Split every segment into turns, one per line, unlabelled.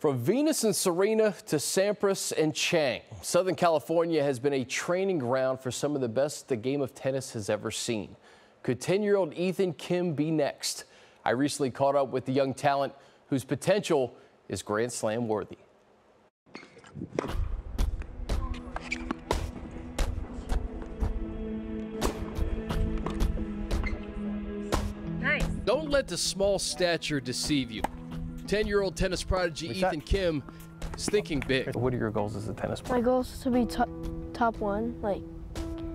From Venus and Serena to Sampras and Chang, Southern California has been a training ground for some of the best the game of tennis has ever seen. Could 10-year-old Ethan Kim be next? I recently caught up with the young talent whose potential is Grand Slam worthy.
Nice.
Don't let the small stature deceive you. 10-year-old tennis prodigy Ethan Kim is thinking big.
What are your goals as a tennis player?
My goal is to be top one, like,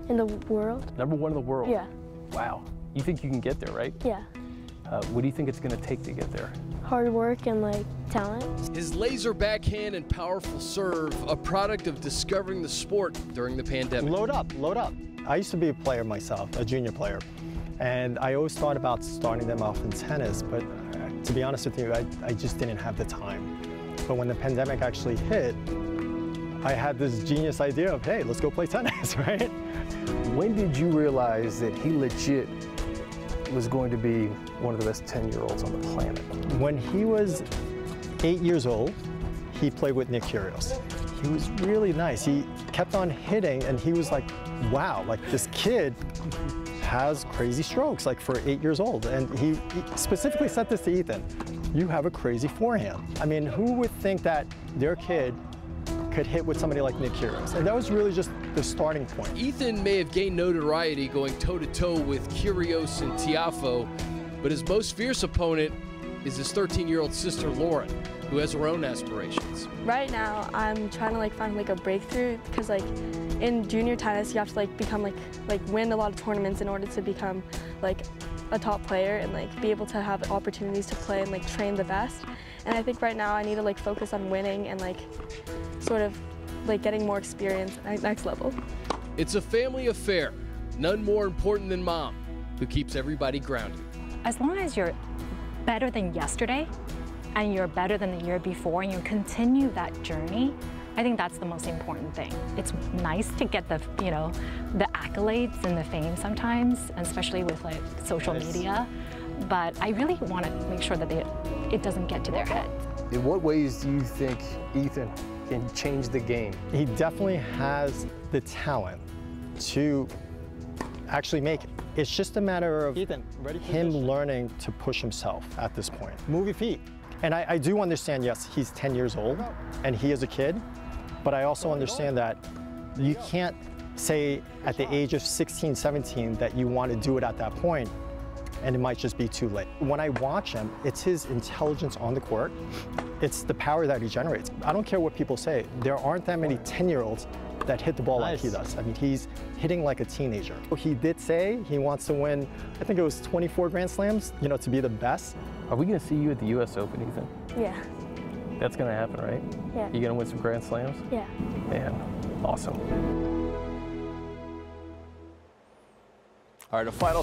in the world.
Number one in the world?
Yeah.
Wow. You think you can get there, right?
Yeah.
What do you think it's going to take to get there?
Hard work and, like, talent.
His laser backhand and powerful serve, a product of discovering the sport during the pandemic.
Load up, load up. I used to be a player myself, a junior player. And I always thought about starting them off in tennis, but to be honest with you, I just didn't have the time. But when the pandemic actually hit, I had this genius idea of, hey, let's go play tennis, right?
When did you realize that he legit was going to be one of the best 10-year-olds on the planet?
When he was 8 years old, he played with Nick Kyrgios. He was really nice. He kept on hitting, and he was like, wow, like this kid has crazy strokes, like for 8 years old. And he specifically said this to Ethan, you have a crazy forehand. I mean, who would think that their kid could hit with somebody like Nick Kyrgios? And that was really just the starting point.
Ethan may have gained notoriety going toe-to-toe with Kyrgios and Tiafoe, but his most fierce opponent is his 13-year-old sister, Lauren, who has her own aspirations.
Right now, I'm trying to, like, find, like, a breakthrough, because, like, in junior tennis, you have to, like, become, like win a lot of tournaments in order to become, like, a top player and, like, be able to have opportunities to play and, like, train the best. And I think right now I need to, like, focus on winning and, like, sort of, like, getting more experience at next level.
It's a family affair, none more important than mom, who keeps everybody grounded.
As long as you're better than yesterday and you're better than the year before and you continue that journey, I think that's the most important thing. It's nice to get the, you know, the accolades and the fame sometimes, especially with, like, social media, but I really want to make sure that it doesn't get to their head.
In what ways do you think Ethan can change the game?
He definitely has the talent to actually make it. It's just a matter of him learning to push himself at this point. Move your feet. And I do understand, yes, he's 10 years old and he is a kid, but I also understand that you can't say at the age of 16, 17 that you want to do it at that point, and it might just be too late. When I watch him, it's his intelligence on the court. It's the power that he generates. I don't care what people say. There aren't that many 10-year-olds that hit the ball like he does. I mean, he's hitting like a teenager. He did say he wants to win, I think it was 24 Grand Slams, you know, to be the best.
Are we going to see you at the U.S. Open, Ethan?
Yeah.
That's going to happen, right?
Yeah.
You going to win some Grand Slams?
Yeah.
Man, awesome.
All right, a final